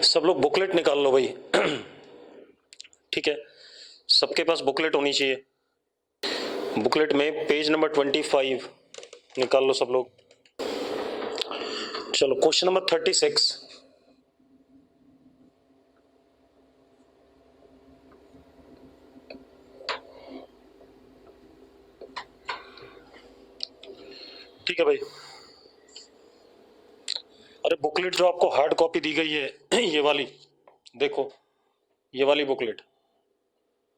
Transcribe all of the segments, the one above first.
सब लोग बुकलेट निकाल लो भाई। ठीक है, सबके पास बुकलेट होनी चाहिए। बुकलेट में पेज नंबर 25 निकाल लो सब लोग। चलो क्वेश्चन नंबर 36। ठीक है भाई। अरे बुकलेट जो आपको हार्ड कॉपी दी गई है ये वाली देखो, ये वाली बुकलेट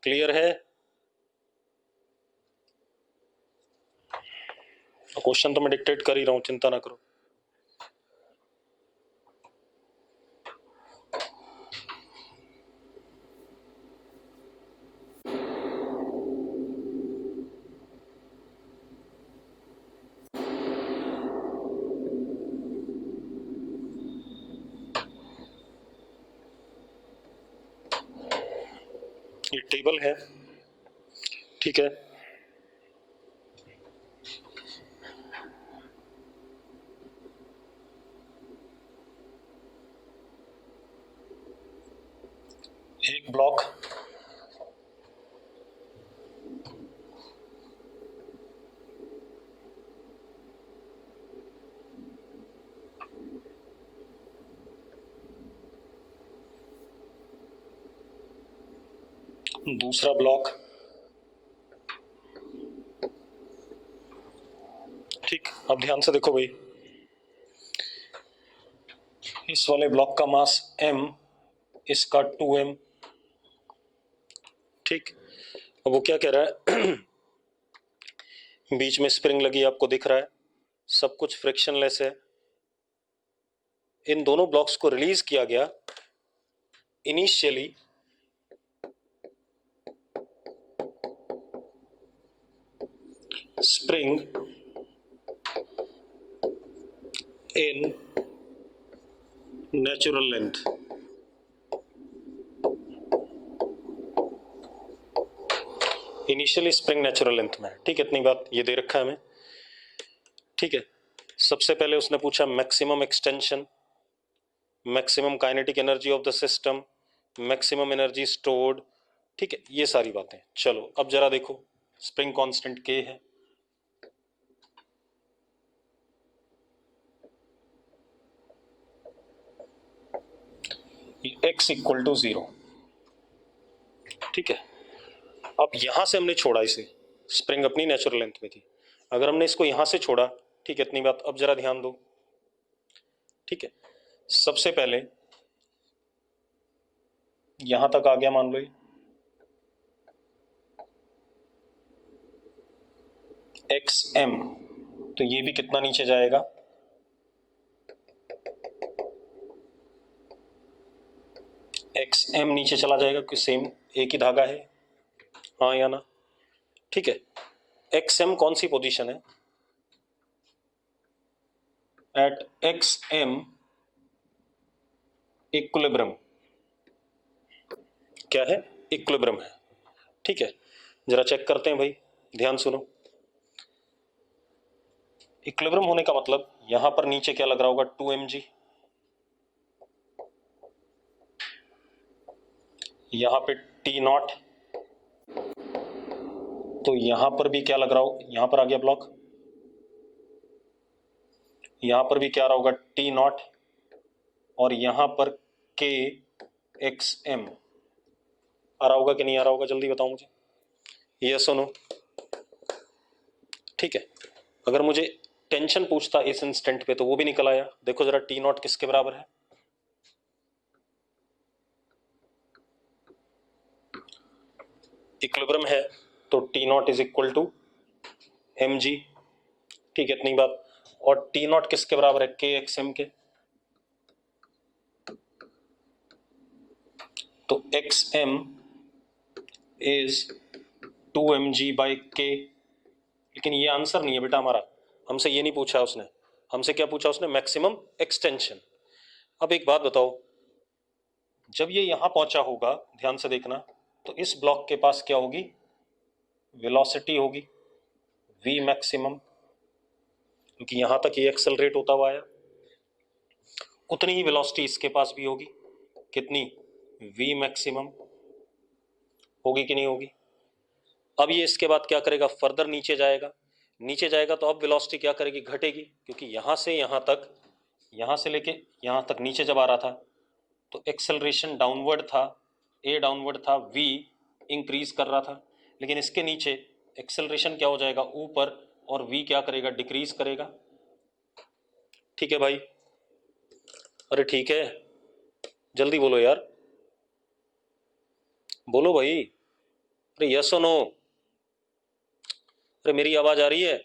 क्लियर है? क्वेश्चन तो मैं डिक्टेट कर ही रहा हूं, चिंता ना करो। ये टेबल है, ठीक है। एक ब्लॉक, दूसरा ब्लॉक, ठीक। अब ध्यान से देखो भाई, इस वाले ब्लॉक का मास m, इसका 2m, ठीक। अब वो क्या कह रहा है बीच में स्प्रिंग लगी आपको दिख रहा है, सब कुछ फ्रिक्शनलेस है। इन दोनों ब्लॉक्स को रिलीज किया गया initially spring in natural length. Initially spring natural length में, ठीक है। इतनी बात ये दे रखा है हमें, ठीक है। सबसे पहले उसने पूछा maximum extension, maximum kinetic energy of the system, maximum energy stored, ठीक है, ये सारी बातें। चलो अब जरा देखो, स्प्रिंग कांस्टेंट k है, x इक्वल टू 0, ठीक है। अब यहां से हमने छोड़ा इसे, स्प्रिंग अपनी नेचुरल लेंथ में थी, अगर हमने इसको यहां से छोड़ा, ठीक है, इतनी बात। अब जरा ध्यान दो, ठीक है। सबसे पहले यहां तक आ गया मान लो ये xm, तो ये भी कितना नीचे जाएगा, xm नीचे चला जाएगा क्योंकि सेम एक ही धागा है, हाँ या ना, ठीक है। xm कौन सी पोजीशन है, एट xm इक्विलिब्रियम, क्या है, इक्विलिब्रियम है, ठीक है। जरा चेक करते हैं भाई, ध्यान सुनो। इक्विलिब्रियम होने का मतलब यहां पर नीचे क्या लग रहा होगा, 2mg, यहां पे T0, तो यहां पर भी क्या लग रहा हो, यहां पर आ गया ब्लॉक, यहां पर भी क्या रहा होगा, T0, और यहां पर KXM आ रहा होगा कि नहीं आ रहा होगा, जल्दी बताओ मुझे, यस और नो, ठीक है। अगर मुझे टेंशन पूछता इस इंस्टेंट पे तो वो भी निकल आया। देखो जरा T0 किसके बराबर है, इक्विलिब्रियम है, तो T0 is equal to mg, ठीक है, इतनी बात। और T0 किसके बराबर है, KXM के, तो XM इज 2mg/k। लेकिन ये आंसर नहीं है बेटा हमारा, हमसे ये नहीं पूछा उसने, हमसे क्या पूछा उसने, मैक्सिमम एक्सटेंशन। अब एक बात बताओ, जब ये यहां पहुंचा होगा, ध्यान से देखना, तो इस ब्लॉक के पास क्या होगी, वेलोसिटी होगी v मैक्सिमम, क्योंकि यहां तक ये एक्सेलरेट होता हुआ आया, उतनी ही वेलोसिटी इसके पास भी होगी, कितनी, v मैक्सिमम, होगी कि नहीं होगी। अब ये इसके बाद क्या करेगा, फर्दर नीचे जाएगा, नीचे जाएगा तो अब वेलोसिटी क्या करेगी, घटेगी, क्योंकि यहां से यहां तक, यहां से लेके यहां तक नीचे जब आ रहा था तो एक्सेलरेशन डाउनवर्ड था, ए डाउनवर्ड था, v इंक्रीज कर रहा था, लेकिन इसके नीचे एक्सेलरेशन क्या हो जाएगा, ऊपर, और v क्या करेगा, डिक्रीज करेगा। ठीक है भाई, अरे ठीक है, जल्दी बोलो यार, बोलो भाई, अरे यस और नो, अरे मेरी आवाज आ रही है।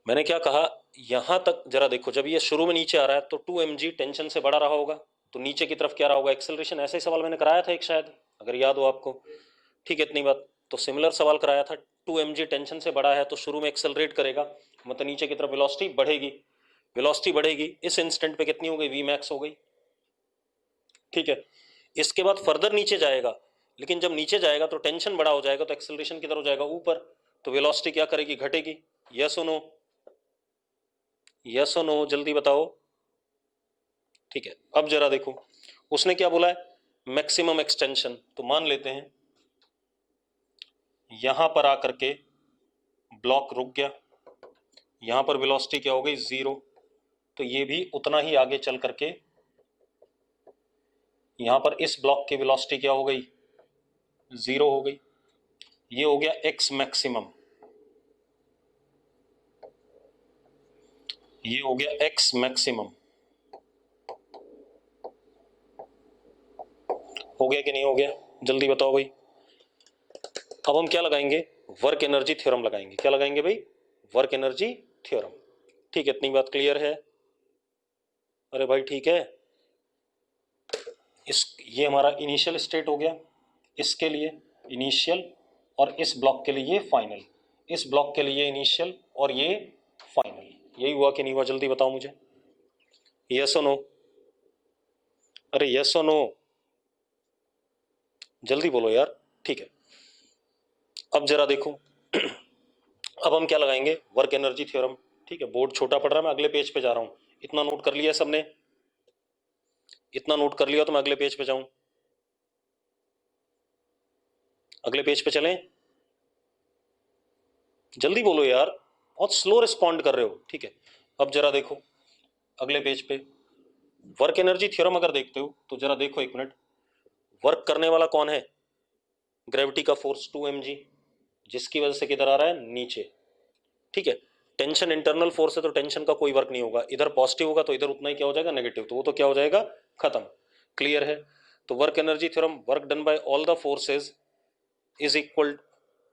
मैंने क्या कहा, यहां तक जरा देखो, जब ये शुरू में नीचे आ रहा है तो 2 mg टेंशन से बड़ा रहा होगा, तो नीचे की तरफ क्या रहा होगा, एक्सेलरेशन। ऐसा ही सवाल मैंने कराया था एक शायद, अगर याद हो आपको। ठीक है, इतनी बात तो सिमिलर सवाल कराया था, 2 mg टेंशन से बड़ा है तो शुरू में एक्सेलरेट करेगा, मतलब नीचे की तरफ वेलोसिटी बढ़ेगी, वेलोसिटी बढ़ेगी, इस इंस्टेंट पे कितनी हो गई, वी मैक्स हो गई। ठीक है, इसके बाद फर्दर नीचे जाएगा, लेकिन जब नीचे जाएगा तो टेंशन बड़ा हो जाएगा, तो एक्सेलरेशन किधर हो जाएगा, ऊपर, तो वेलोसिटी क्या करेगी, घटेगी। यस और नो, यस और नो, जल्दी बताओ। ठीक है, अब जरा देखो, उसने क्या बोला है, मैक्सिमम एक्सटेंशन, तो मान लेते हैं यहां पर आकर के ब्लॉक रुक गया, यहां पर वेलोसिटी क्या हो गई, 0, तो ये भी उतना ही आगे चल करके यहां पर इस ब्लॉक की वेलोसिटी क्या हो गई, 0 हो गई। ये हो गया एक्स मैक्सिमम, ये हो गया एक्स मैक्सिमम, हो गया कि नहीं हो गया, जल्दी बताओ भाई। अब हम क्या लगाएंगे, वर्क एनर्जी थ्योरम लगाएंगे, क्या लगाएंगे भाई, वर्क एनर्जी थ्योरम। ठीक है, इतनी बात क्लियर है, अरे भाई ठीक है। इस ये हमारा इनिशियल स्टेट हो गया, इसके लिए इनिशियल, और इस ब्लॉक के लिए फाइनल, इस ब्लॉक के लिए इनिशियल और ये फाइनल। यही हुआ कि नहीं हुआ, जल्दी बताओ मुझे, यस और नो, अरे यस और नो, जल्दी बोलो यार। ठीक है, अब जरा देखो अब हम क्या लगाएंगे, वर्क एनर्जी थ्योरम। ठीक है, बोर्ड छोटा पड़ रहा है, मैं अगले पेज पे जा रहा हूं, इतना नोट कर लिया सबने, इतना नोट कर लिया तो मैं अगले पेज पे जाऊं, अगले पेज पे चलें, जल्दी बोलो यार, बहुत स्लो रिस्पॉन्ड कर रहे हो। ठीक है, अब जरा देखो अगले पेज पे, वर्क एनर्जी थ्योरम अगर देखते हो तो जरा देखो एक मिनट, वर्क करने वाला कौन है, ग्रेविटी का फोर्स 2 mg, जिसकी वजह से किधर आ रहा है, नीचे। ठीक है, टेंशन इंटरनल फोर्स है तो टेंशन का कोई वर्क नहीं होगा, इधर पॉजिटिव होगा तो इधर उतना ही क्या हो जाएगा, नेगेटिव, तो वो तो क्या हो जाएगा, खत्म। क्लियर है, तो work energy theorem, work done bye all the forces is equal,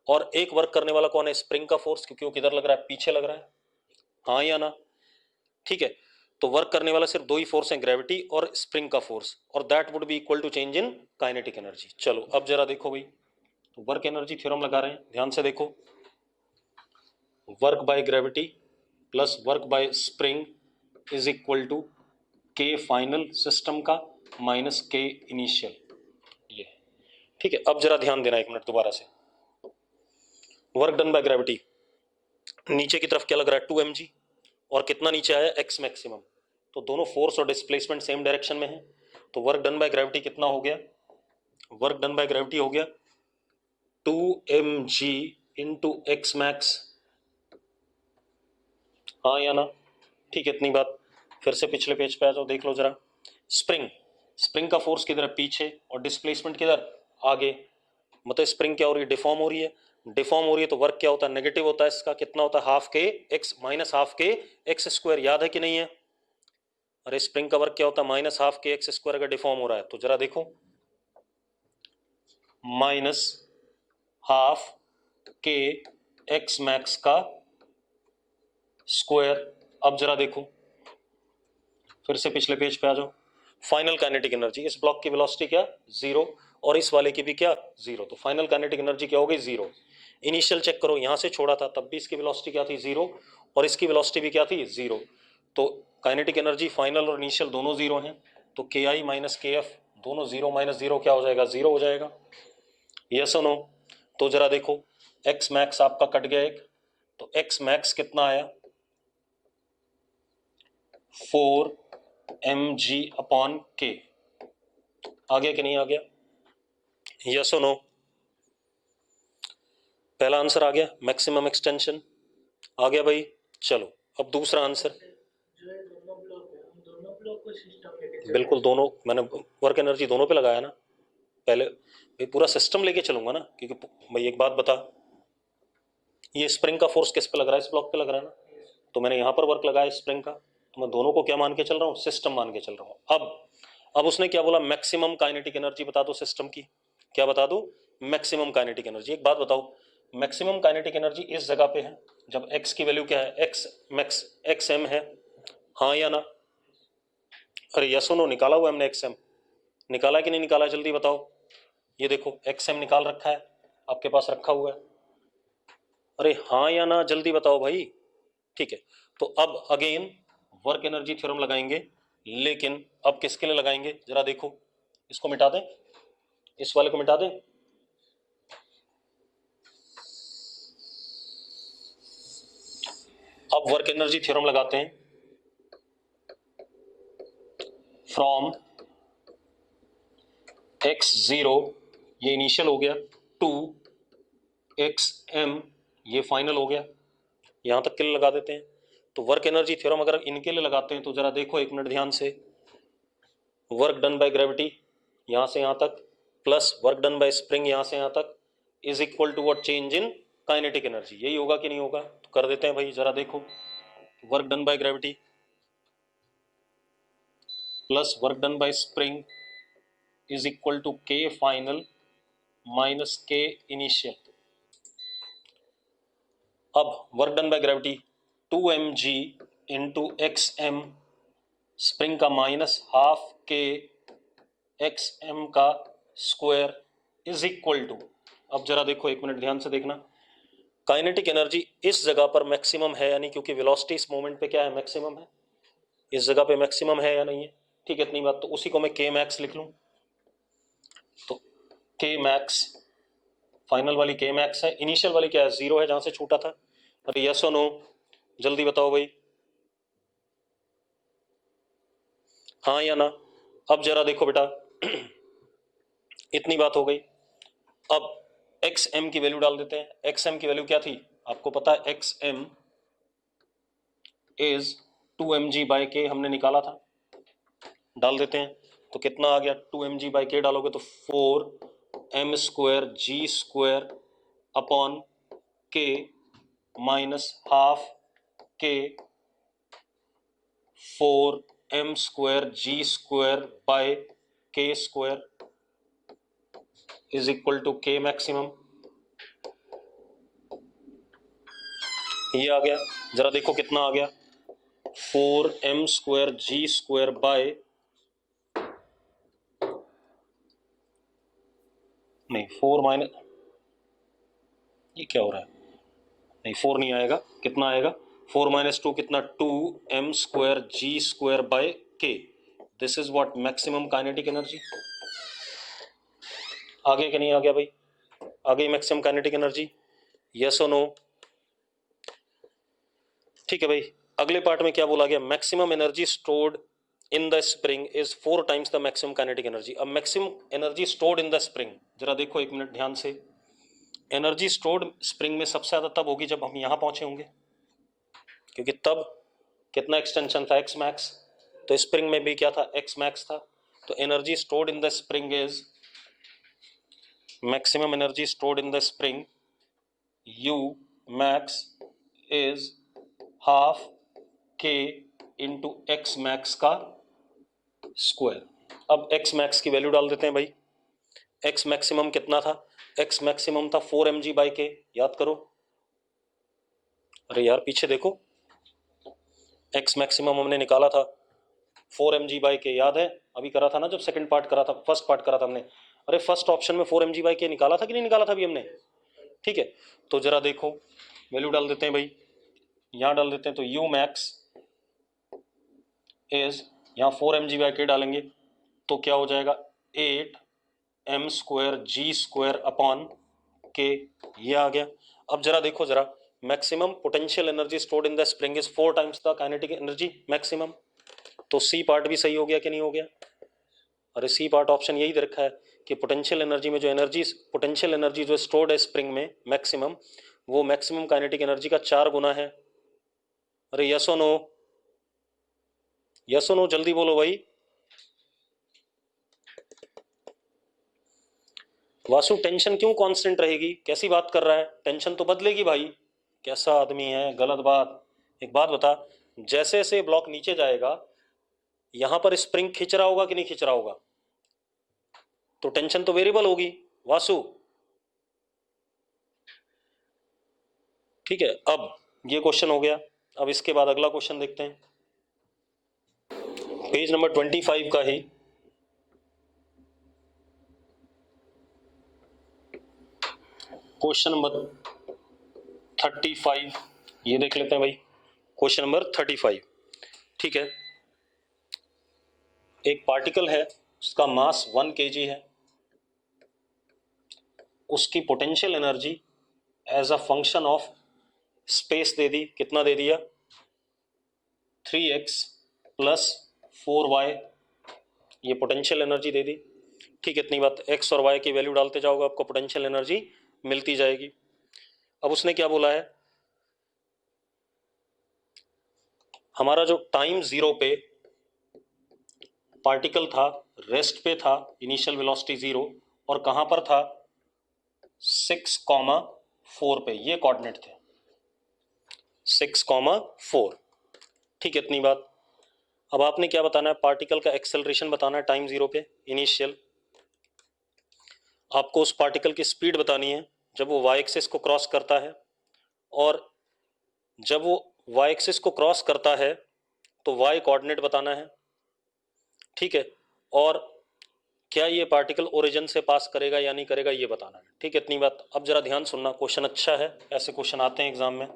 और एक वर्क करने वाला कौन है, स्प्रिंग का फोर्स, क्योंकि वो किधर लग रहा है, पीछे लग रहा है, हाँ या ना। ठीक है, तो वर्क करने वाला सिर्फ दो ही फोर्स हैं, ग्रेविटी और स्प्रिंग का फोर्स, और that would be equal to change in kinetic energy. चलो अब जरा देखो भाई, तो वर्क एनर्जी थ्योरम लगा रहे हैं, ध्यान से देखो, work by gravity plus work by spring is equal to K final system का माइनस के इनिशियल, ये। ठीक है, अब जरा ध्यान देना एक मिनट दोबारा से, वर्क डन बाय ग्रेविटी, नीचे की तरफ क्या लग रहा है, 2 mg, और कितना नीचे आया, एक्स मैक्सिमम, तो दोनों फोर्स और डिस्प्लेसमेंट सेम डायरेक्शन में है, तो वर्क डन बाय ग्रेविटी कितना हो गया, वर्क डन बाय ग्रेविटी हो गया 2 mg इंटू एक्स मैक्स, हाँ या ना। ठीक है, इतनी बात, फिर से पिछले पेज पे आ जाओ, देख लो जरा, स्प्रिंग, स्प्रिंग का फोर्स किधर है, पीछे, और डिस्प्लेसमेंट किधर, आगे, मतलब स्प्रिंग क्या हो रही है, डिफॉर्म हो रही है, डिफॉर्म हो रही है तो वर्क क्या होता है, नेगेटिव होता है, इसका कितना होता है, half k x minus half k x square, याद है कि नहीं है। अरे स्प्रिंग का वर्क क्या होता है, minus half k x square, अगर डिफॉर्म हो रहा है तो जरा देखो, minus half k x max का स्क्वायर। अब जरा देखो, फिर से पिछले पेज पे आ जाओ, फाइनल काइनेटिक एनर्जी, इस ब्लॉक की वेलोसिटी क्या, 0, और इस वाले की भी क्या, 0, तो फाइनल काइनेटिक एनर्जी क्या हो गई, 0। इनिशियल चेक करो, यहां से छोड़ा था तब भी इसकी वेलोसिटी क्या थी, 0, और इसकी वेलोसिटी भी क्या थी, 0, तो काइनेटिक एनर्जी फाइनल और इनिशियल दोनों 0 हैं, तो के आई माइनस के एफ दोनों 0 माइनस 0 क्या हो जाएगा, 0 हो जाएगा। यस और नो, तो जरा देखो, एक्स मैक्स आपका कट गया एक, तो एक्स मैक्स कितना आया, 4 mg अपॉन k। आ गया कि नहीं आ गया? यस और नो? पहला आंसर आ गया, मैक्सिमम एक्सटेंशन आ गया भाई। चलो अब दूसरा आंसर। बिल्कुल दोनों, मैंने वर्क एनर्जी दोनों पे लगाया ना। पहले भाई पूरा सिस्टम लेके चलूंगा ना, क्योंकि भाई एक बात बता, ये स्प्रिंग का फोर्स किस पे लग रहा है? इस ब्लॉक पे लग रहा है ना। तो मैंने यहां पर वर्क लगाया स्प्रिंग का, तो मैं दोनों को क्या मान के चल रहा हूँ? सिस्टम मान के चल रहा हूँ। अब उसने क्या बोला? मैक्सिमम काइनेटिक एनर्जी बता दो सिस्टम की। क्या बता दो? Maximum kinetic energy. एक बात बताओ, मैक्सिमम काइनेटिक एनर्जी इस जगह पे है जब एक्स की वैल्यू क्या है? एक्स मैक्स एक्स एम है, हाँ या ना? अरे यस नो? निकाला हुआ हमने एक्स एम, निकाला कि नहीं निकाला? जल्दी बताओ। ये देखो एक्स एम निकाल रखा है, आपके पास रखा हुआ है। अरे हाँ या ना, जल्दी बताओ भाई। ठीक है, तो अब अगेन वर्क एनर्जी थ्योरम लगाएंगे, लेकिन अब किसके लिए लगाएंगे जरा देखो। इसको मिटा दें, इस वाले को मिटा दें। अब वर्क एनर्जी थ्योरम लगाते हैं फ्रॉम x0, ये इनिशियल हो गया, टू xm, ये फाइनल हो गया। यहां तक के लिए लगा देते हैं। तो वर्क एनर्जी थ्योरम अगर इनके लिए लगाते हैं तो जरा देखो एक मिनट ध्यान से। वर्क डन बाय ग्रेविटी यहां से यहां तक, plus work done by spring यहां से यहां तक, is equal to what? Change in kinetic energy. यही होगा कि नहीं होगा? तो कर देते हैं भाई, जरा देखो। Work done by gravity plus work done by spring is equal to K final minus K initial. अब work done by gravity 2mg into x m, spring का minus half k x m का square is equal to, अब जरा देखो एक minute ध्यान से देखना, काइनेटिक एनर्जी इस जगह पर मैक्सिमम है या नहीं? क्योंकि वेलोसिटी इस मोमेंट पे क्या है? मैक्सिमम है। इस जगह पे मैक्सिमम है या नहीं है? ठीक है, इतनी बात। तो उसी को मैं के मैक्स लिख लूं, तो के मैक्स फाइनल वाली के मैक्स है, इनिशियल वाली क्या है? जीरो है, जहां से छूटा था। अरे यस और नो? जल्दी बताओ भाई, हाँ या ना? अब जरा देखो बेटा, इतनी बात हो गई। अब एक्स एम की वैल्यू डाल देते हैं। एक्स एम की वैल्यू क्या थी आपको पता है? X M is 2mg by के, हमने निकाला था, डाल देते हैं। तो कितना आ गया? 2mg बाई के डालोगे तो 4m square g square upon k minus half k 4m square g square by k square is equal to K maximum. ये आ गया, जरा देखो कितना आ गया? 4m square g square bye, नहीं 4 माइनस, ये क्या हो रहा है? नहीं 4 नहीं आएगा, कितना आएगा? 4 माइनस 2 कितना? 2m square g square by के। This is what? Maximum kinetic energy. आ गया कि नहीं आ गया भाई? आ गई मैक्सिमम काइनेटिक एनर्जी? यस और नो? ठीक है भाई, अगले पार्ट में क्या बोला गया? Maximum energy stored in the spring is 4 times the maximum kinetic energy. अब maximum energy stored in the spring, जरा देखो एक मिनट ध्यान से। एनर्जी स्टोर्ड स्प्रिंग में सबसे ज्यादा तब होगी जब हम यहां पहुंचे होंगे, क्योंकि तब कितना एक्सटेंशन था? X max. तो स्प्रिंग में भी क्या था? एक्स मैक्स था। तो energy stored in the spring is, maximum energy stored in the spring you max is half के इंटू एक्स मैक्स का स्क्वायर। अब एक्स मैक्स की वैल्यू डाल देते हैं भाई। एक्स मैक्सिमम कितना था? एक्स मैक्सिमम था 4mg बाई के, याद करो। अरे यार पीछे देखो, एक्स मैक्सिमम हमने निकाला था 4mg बाई के, याद है? अभी करा था ना जब सेकंड पार्ट करा था, फर्स्ट पार्ट करा था हमने। अरे फर्स्ट ऑप्शन में 4mg बाई के निकाला था कि नहीं निकाला था अभी हमने? ठीक है, तो जरा देखो वैल्यू डाल देते हैं भाई, यहां डाल देते हैं। तो यू मैक्स इज, यहाँ 4mg बाई के डालेंगे तो क्या हो जाएगा? 8m square g square upon के, ये आ गया। अब जरा देखो जरा, maximum potential energy stored in the spring is 4 times the kinetic energy maximum. तो सी पार्ट भी सही हो गया कि नहीं हो गया? अरे सी पार्ट ऑप्शन यही दे रखा है कि पोटेंशियल एनर्जी में जो एनर्जी, पोटेंशियल एनर्जी जो स्टोर्ड है स्प्रिंग में मैक्सिमम, वो मैक्सिमम काइनेटिक एनर्जी का 4 गुना है। अरे यस और नो, यस और नो, जल्दी बोलो भाई। वासु टेंशन क्यों कांस्टेंट रहेगी? कैसी बात कर रहा है? टेंशन तो बदलेगी भाई। कैसा आदमी है, गलत बात। एक बात बता, जैसे जैसे ब्लॉक नीचे जाएगा यहां पर स्प्रिंग खिंच रहा होगा कि नहीं खिंच रहा होगा? तो टेंशन तो वेरिएबल होगी वासु। ठीक है, अब ये क्वेश्चन हो गया। अब इसके बाद अगला क्वेश्चन देखते हैं, पेज नंबर 25 का ही। क्वेश्चन नंबर 35 ये देख लेते हैं भाई। क्वेश्चन नंबर 35, ठीक है। एक पार्टिकल है, उसका मास 1 kg है, उसकी potential energy as a function of space दे दी। कितना दे दिया? 3x प्लस 4y, ये पोटेंशियल एनर्जी दे दी। ठीक है, इतनी बात। x और y की वैल्यू डालते जाओगे आपको पोटेंशियल एनर्जी मिलती जाएगी। अब उसने क्या बोला है, हमारा जो टाइम 0 पे पार्टिकल था, रेस्ट पे था, इनिशियल वेलोसिटी 0, और कहां पर था? 6,4 पे, ये कोऑर्डिनेट थे 6,4। ठीक है, इतनी बात। अब आपने क्या बताना है? पार्टिकल का एक्सेलरेशन बताना है टाइम 0 पे, इनिशियल। आपको उस पार्टिकल की स्पीड बतानी है जब वो वाई एक्सिस को क्रॉस करता है, और जब वो वाई एक्सिस को क्रॉस करता है तो वाई कोऑर्डिनेट बताना है। ठीक है, और क्या ये पार्टिकल ओरिजिन से पास करेगा या नहीं करेगा ये बताना है। ठीक है, इतनी बात। अब जरा ध्यान सुनना, क्वेश्चन अच्छा है, ऐसे क्वेश्चन आते हैं एग्जाम में।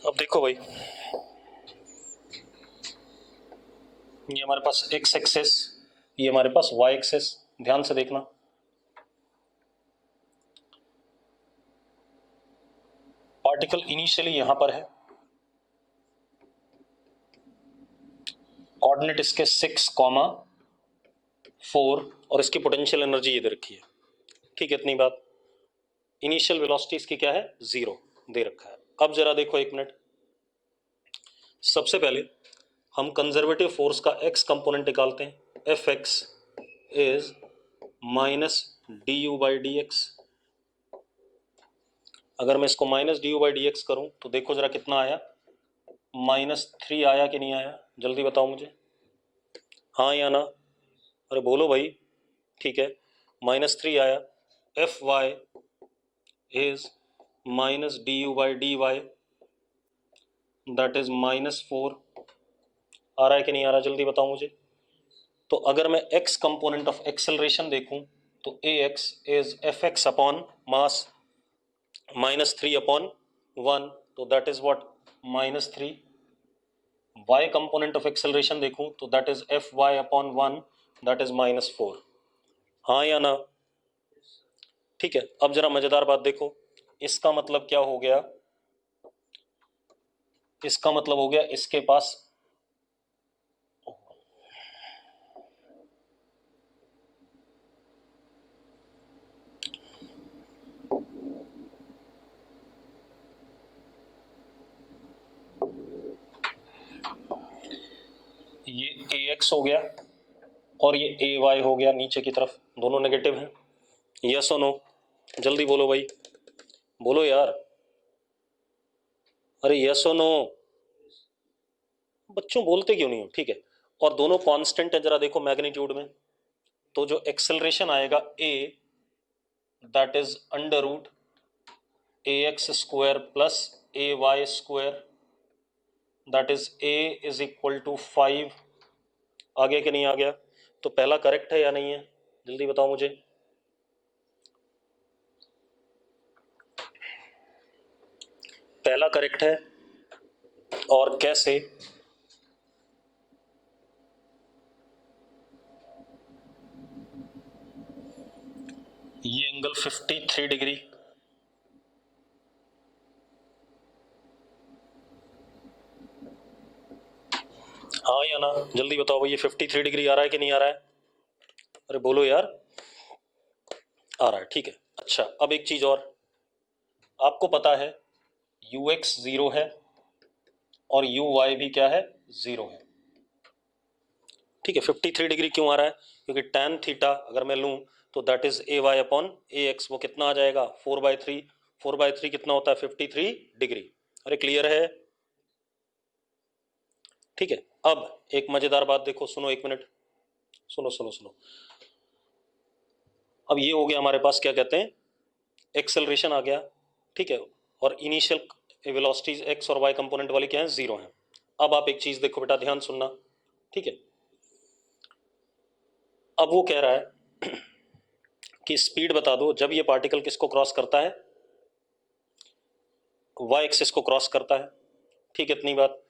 अब देखो भाई, ये हमारे पास एक्स एक्सिस, ये हमारे पास वाई एक्सिस, ध्यान से देखना। पार्टिकल इनिशियली यहां पर है, कोऑर्डिनेट इसके 6,4, और इसकी पोटेंशियल एनर्जी ये दे रखी है। ठीक है, इतनी बात। इनिशियल वेलोसिटी इसकी क्या है? 0 दे रखा है। अब जरा देखो एक मिनट, सबसे पहले हम कंजर्वेटिव फोर्स का x कंपोनेंट निकालते हैं। F X is minus D U by D x. अगर मैं इसको minus D U by D x करूं तो देखो जरा कितना आया? -3 आया कि नहीं आया? जल्दी बताओ मुझे, हाँ या ना? अरे बोलो भाई। ठीक है, -3 आया। F y is minus D U by d y, that is -4। आ रहा है कि नहीं आ रहा? जल्दी बताओ मुझे। तो अगर मैं x कंपोनेंट ऑफ एक्सेलरेशन देखूं तो a x is f x upon mass -3 upon 1, तो that is what? -3। y component of acceleration देखूं तो that is f y upon 1, that is -4। हाँ या ना? ठीक है, अब जरा मजेदार बात देखो, इसका मतलब क्या हो गया? इसका मतलब हो गया इसके पास ये ए एक्स हो गया और ये ए वाई हो गया नीचे की तरफ, दोनों नेगेटिव हैं। यस और नो? जल्दी बोलो भाई, बोलो यार। अरे यस और नो, बच्चों बोलते क्यों नहीं हो? ठीक है, और दोनों कांस्टेंट है, जरा देखो मैग्नीट्यूड में। तो जो एक्सेलरेशन आएगा a, that is under root a x square plus a y square, that is a is equal to 5। आ गया कि नहीं आ गया? तो पहला करेक्ट है या नहीं है? जल्दी बताओ मुझे। पहला करेक्ट है, और कैसे? ये एंगल 53 डिग्री, हाँ या ना, जल्दी बताओ भाई, ये 53 डिग्री आ रहा है कि नहीं आ रहा है? अरे बोलो यार, आ रहा है, ठीक है। अच्छा, अब एक चीज और, आपको पता है ux 0 है और uy भी क्या है, 0 है, ठीक है। 53 डिग्री क्यों आ रहा है? क्योंकि tan थीटा अगर मैं लूं तो that is a y upon a x, वो कितना आ जाएगा, 4/3। 4/3 कितना होता है, 53 डिग्री। अरे क्लियर है, ठीक है। अब एक मजेदार बात देखो, सुनो एक मिनट, सुनो सुनो सुनो। अब ये हो गया हमारे पास, क्या कहते हैं, एक्सेलरेशन आ गया, ठीक है, और इनिशियल वेलोसिटीज एक्स और वाई कंपोनेंट वाली क्या है, 0 है। अब आप एक चीज देखो बेटा, ध्यान सुनना, ठीक है। अब वो कह रहा है कि स्पीड बता दो जब ये पार्टिकल किसको क्रॉस करता है, वाई एक्सिस को क्रॉस करता है, ठीक है, इतनी बात।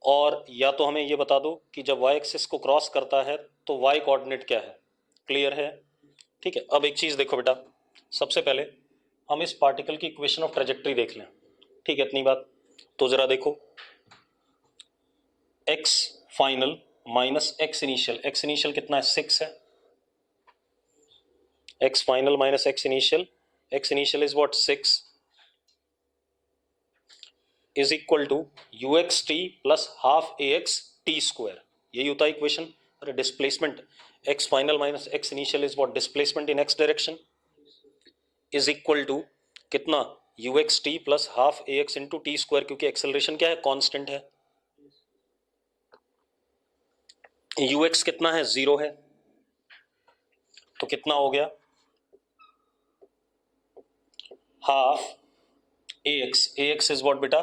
और या तो हमें ये बता दो कि जब वाई एक्सिस को क्रॉस करता है तो वाई कोऑर्डिनेट क्या है, क्लियर है, ठीक है। अब एक चीज देखो बेटा, सबसे पहले हम इस पार्टिकल की इक्वेशन ऑफ ट्रेजेक्टरी देख लें, ठीक है, इतनी बात। तो जरा देखो, x final minus x initial, x initial कितना है, 6 है, x final minus x initial, x initial is what, 6, is equal to u x t plus half a x t square, यही होता है इक्वेशन। अरे displacement, x final minus x initial is what, displacement in x direction, is equal to कितना, u x t plus half a x into t square, क्योंकि acceleration क्या है, constant है। You x कितना है, 0 है, तो कितना हो गया, half a x is what बेटा,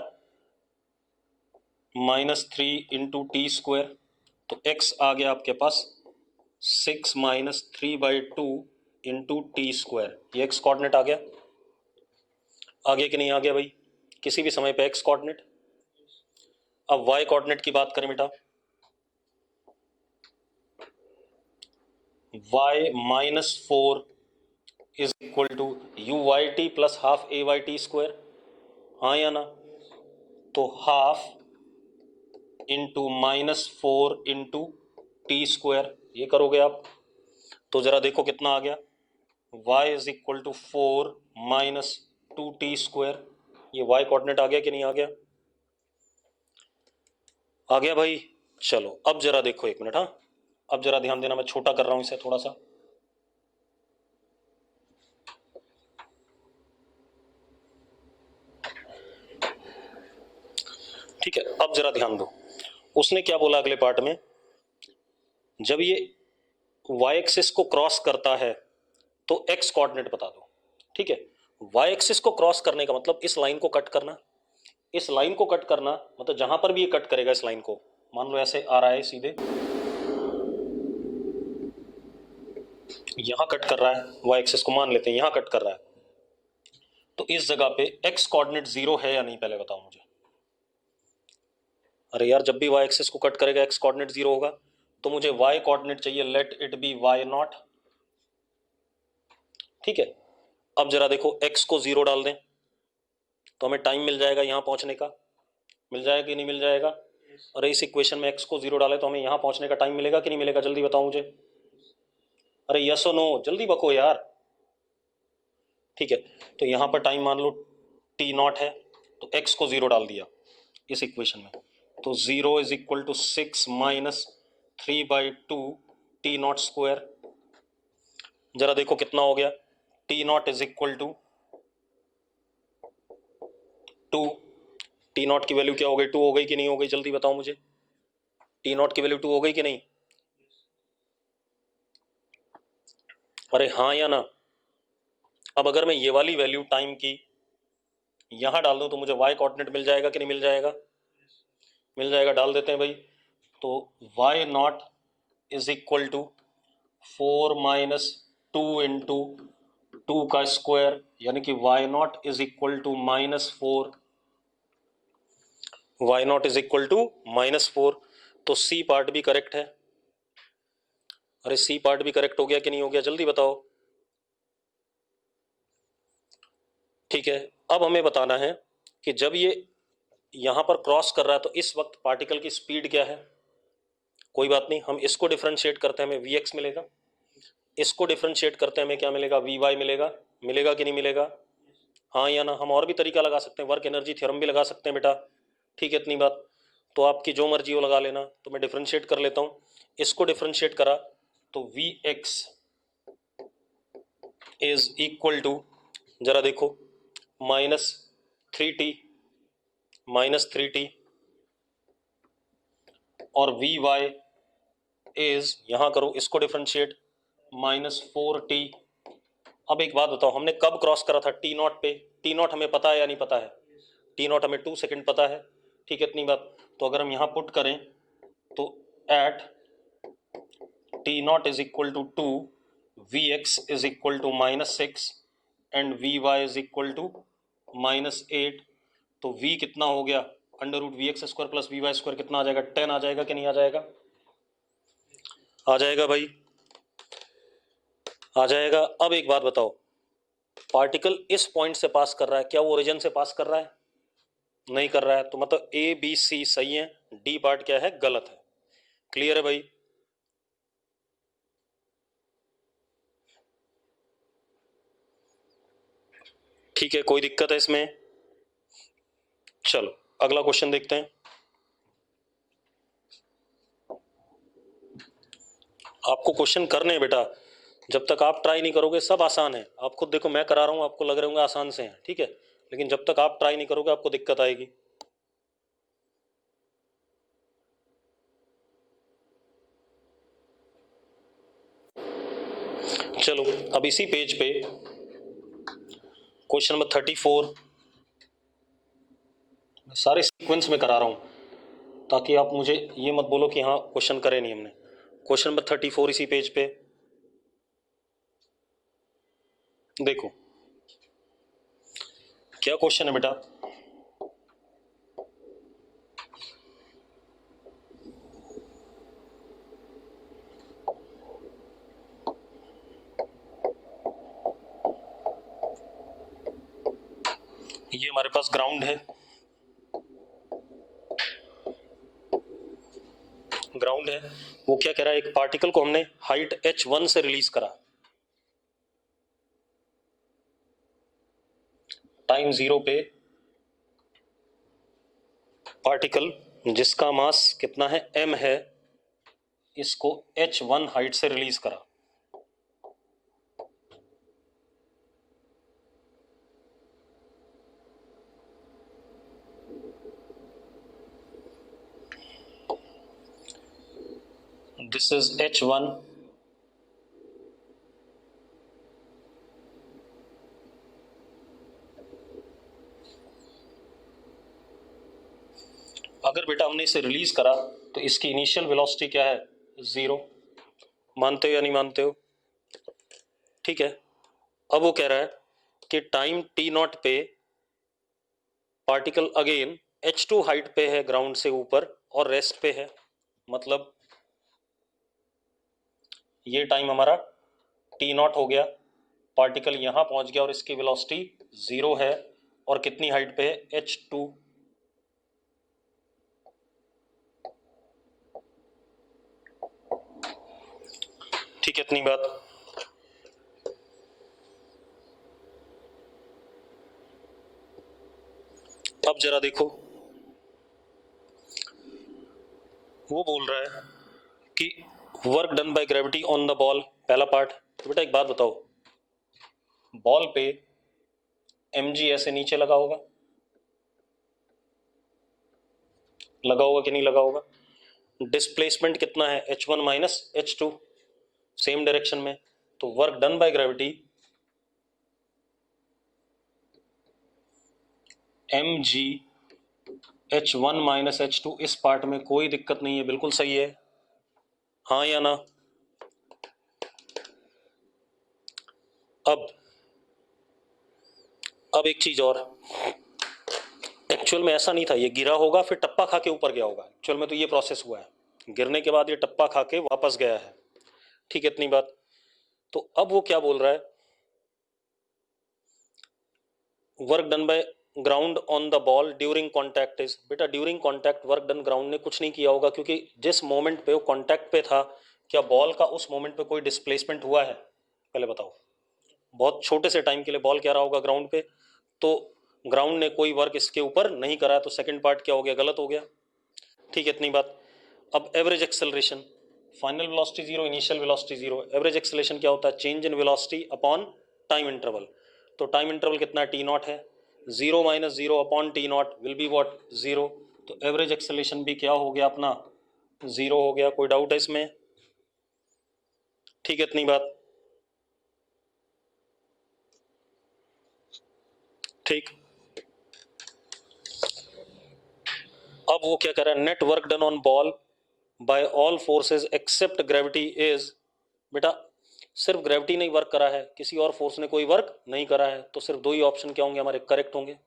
-3 इंटू टी स्क्वायर, तो एक्स आ गया आपके पास 6 माइनस 3/2 इंटू टी स्क्वायर, ये एक्स कोऑर्डिनेट आ गया कि नहीं आ गया भाई, किसी भी समय पे एक्स कोऑर्डिनेट। अब वाई कोऑर्डिनेट की बात करें बेटा, y -4 is equal to u y t plus half a y t square, हाँ या ना, तो half into -4 into t square, ये करोगे आप तो जरा देखो कितना आ गया, y is equal to 4 minus 2t square, ये y कोऑर्डिनेट आ गया कि नहीं आ गया, आ गया भाई। चलो अब जरा देखो एक मिनट, हाँ, अब जरा ध्यान देना, मैं छोटा कर रहा हूं इसे थोड़ा सा, ठीक है। अब जरा ध्यान दो, उसने क्या बोला अगले पार्ट में, जब ये y एक्सिस को क्रॉस करता है तो x कोऑर्डिनेट बता दो, ठीक है। y एक्सिस को क्रॉस करने का मतलब इस लाइन को कट करना, इस लाइन को कट करना मतलब जहां पर भी ये कट करेगा इस लाइन को, मान लो ऐसे आ रहा है सीधे, यहां कट कर रहा है, y एक्सिस को मान लेते हैं यहां कट कर रहा है, तो इस जगह पे x कोऑर्डिनेट 0 है या नहीं, पहले बताओ मुझे। अरे यार, जब भी y एक्सिस को कट करेगा x कोऑर्डिनेट 0 होगा, तो मुझे y कोऑर्डिनेट चाहिए, लेट इट बी y0, ठीक है। अब जरा देखो, x को 0 डाल दें तो हमें टाइम मिल जाएगा यहां पहुंचने का, मिल जाएगा कि नहीं मिल जाएगा। अरे इस इक्वेशन में x को 0 डाले तो हमें यहां पहुंचने का टाइम मिलेगा कि नहीं मिलेगा, जल्दी बताओ मुझे। अरे यस और नो, जल्दी बको यार, ठीक है। तो यहां पर टाइम मान लो t0 है, तो x को 0 डाल दिया इस इक्वेशन में, तो 0 is equal to 6 minus 3/2 t0 square, जरा देखो कितना हो गया, t0 is equal to 2, t0 की वैल्यू क्या हो गई, 2 हो गई कि नहीं हो गई, जल्दी बताओ मुझे, t0 की वैल्यू 2 हो गई कि नहीं, अरे हाँ या ना। अब अगर मैं ये वाली वैल्यू टाइम की यहां डाल दूं तो मुझे y कोऑर्डिनेट मिल जाएगा कि नहीं मिल जाएगा, मिल जाएगा, डाल देते हैं भाई। तो y0 is equal to 4 minus 2 into 2 का स्क्वायर, यानी कि y0 is equal to -4, y0 is equal to -4, तो सी पार्ट भी करेक्ट है। अरे सी पार्ट भी करेक्ट हो गया कि नहीं हो गया, जल्दी बताओ। ठीक है, अब हमें बताना है कि जब ये यहां पर क्रॉस कर रहा है तो इस वक्त पार्टिकल की स्पीड क्या है। कोई बात नहीं, हम इसको डिफरेंशिएट करते हैं, हमें वी मिलेगा। इसको डिफरेंशिएट करते हैं, हमें क्या मिलेगा, वी मिलेगा। मिलेगा कि नहीं मिलेगा, हाँ या ना। हम और भी तरीका लगा सकते हैं, वर्क एनर्जी थ्योरम भी लगा सकते हैं बेटा। ठीक है, इतनी बात। तो आपकी जो मर्जी हो लगा लेना। तो मैं डिफरेंशिएट कर लेता हूँ। इसको डिफरेंशिएट करा तो v x is equal to, जरा देखो, -3t, -3t, और वी वाई इज, यहां करो इसको डिफरेंशिएट, -4t। अब एक बात बताओ, हमने कब क्रॉस करा था, टी नॉट पे। टी नॉट हमें पता है या नहीं पता है, टी नॉट हमें 2 सेकंड पता है। ठीक है, इतनी बात। तो अगर हम यहां पुट करें तो at t naught is equal to 2, v x is equal to -6 and v y is equal to -8। तो v कितना हो गया, √vx² प्लस vy² कितना आ जाएगा, 10 आ जाएगा कि नहीं आ जाएगा, आ जाएगा भाई, आ जाएगा। अब एक बात बताओ, पार्टिकल इस पॉइंट से पास कर रहा है, क्या वो ओरिजिन से पास कर रहा है, नहीं कर रहा है। तो मतलब ए बी सी सही है, डी पार्ट क्या है, गलत है। क्लियर है भाई। ठीक है, कोई दिक्कत है इसमें। चलो अगला क्वेश्चन देखते हैं। आपको क्वेश्चन करने हैं बेटा, जब तक आप ट्राई नहीं करोगे सब आसान है। आप खुद देखो, मैं करा रहा हूं, आपको लग रहे होंगे आसान से हैं, ठीक है, लेकिन जब तक आप ट्राई नहीं करोगे आपको दिक्कत आएगी। चलो अब इसी पेज पे क्वेश्चन नंबर 34, सारे सीक्वेंस में करा रहा हूं ताकि आप मुझे ये मत बोलो कि हाँ क्वेश्चन करे नहीं हमने। क्वेश्चन नंबर 34 इसी पेज पे देखो, क्या क्वेश्चन है बेटा। ये हमारे पास ग्राउंड है, ग्राउंड है। वो क्या कह रहा है, एक पार्टिकल को हमने हाइट h1 से रिलीज करा, टाइम 0 पे पार्टिकल जिसका मास कितना है, m है, इसको h1 हाइट से रिलीज करा। दिस इज h1, अगर बेटा हमने इसे रिलीज करा तो इसकी इनिशियल वेलोसिटी क्या है, 0। मानते हो या नहीं मानते हो, ठीक है। अब वो कह रहा है कि टाइम t0 पे पार्टिकल अगेन h2 हाइट पे है ग्राउंड से ऊपर और रेस्ट पे है। मतलब ये टाइम हमारा t0 हो गया, पार्टिकल यहां पहुंच गया और इसकी वेलोसिटी 0 है और कितनी हाइट पे है, h2। ठीक है, इतनी बात। अब जरा देखो, वो बोल रहा है कि work done by gravity on the ball, पहला पार्ट। तो बेटा एक बात बताओ, बॉल पे mg ऐसे नीचे लगा होगा, लगा होगा कि नहीं लगा होगा। डिस्प्लेसमेंट कितना है, h1 minus h2, same direction में। तो work done by gravity mg h1 minus h2, इस पार्ट में कोई दिक्कत नहीं है, बिल्कुल सही है, हाँ या ना। अब एक चीज और, एक्चुअल में ऐसा नहीं था, ये गिरा होगा फिर टप्पा खा के ऊपर गया होगा। एक्चुअल में तो ये प्रोसेस हुआ है, गिरने के बाद ये टप्पा खा के वापस गया है। ठीक है, इतनी बात। तो अब वो क्या बोल रहा है, work done by ground on the ball during contact is, बेटा during contact work done ground ने कुछ नहीं किया होगा, क्योंकि जिस मोमेंट पे वो कॉन्टैक्ट पे था, क्या बॉल का उस मोमेंट पे कोई डिस्प्लेसमेंट हुआ है? पहले बताओ। बहुत छोटे से टाइम के लिए बॉल क्या रहा होगा ग्राउंड पे, तो ग्राउंड ने कोई वर्क इसके ऊपर नहीं करा, तो सेकंड पार्ट क्या हो गया, गलत हो गया। ठीक है, इतनी बात। अब average acceleration, final velocity zero, initial velocity zero, average acceleration क्या होता है, change in velocity upon time interval. तो टाइम इंटरवल कितना है, टी नॉट है, zero minus zero upon T not will be what, zero. तो एवरेज एक्सेलरेशन भी क्या हो गया अपना, जीरो हो गया। कोई डाउट है इसमें? ठीक है, इतनी बात। ठीक, अब वो क्या कर रहा है, net work done on ball by all forces except gravity is, बेटा सिर्फ ग्रेविटी ने वर्क करा है, किसी और फोर्स ने कोई वर्क नहीं करा है, तो सिर्फ दो ही ऑप्शन क्या होंगे हमारे, करेक्ट होंगे।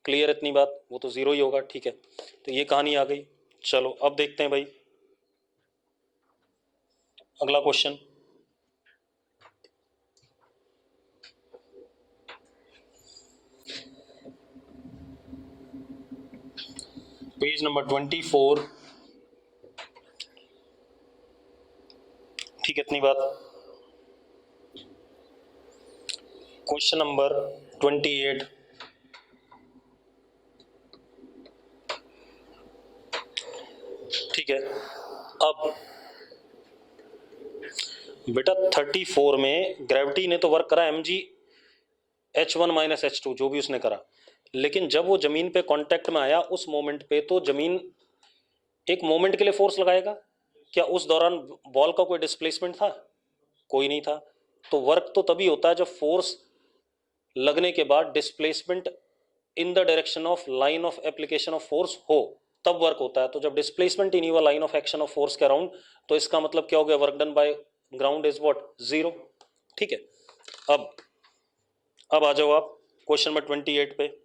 क्लियर इतनी बात, वो तो जीरो ही होगा। ठीक है, तो ये कहानी आ गई। चलो अब देखते हैं भाई अगला क्वेश्चन। Page number 24। ठीक है, इतनी बात। Question number 28। ठीक है, अब बेटा 34 में ग्रेविटी ने तो वर्क करा mg h1 माइनस h2, जो भी उसने करा, लेकिन जब वो जमीन पे कांटेक्ट में आया उस मोमेंट पे, तो जमीन एक मोमेंट के लिए फोर्स लगाएगा, क्या उस दौरान बॉल का कोई डिस्प्लेसमेंट था? कोई नहीं था। तो वर्क तो तभी होता है जब फोर्स लगने के बाद displacement in the direction of line of application of force हो, तब वर्क होता है। तो जब डिस्प्लेसमेंट ही नहीं हुआ line of action of force के अराउंड, तो इसका मतलब क्या हो गया, work done by ground is what, zero. ठीक है, अब आ जाओ आप क्वेश्चन नंबर 28 पे।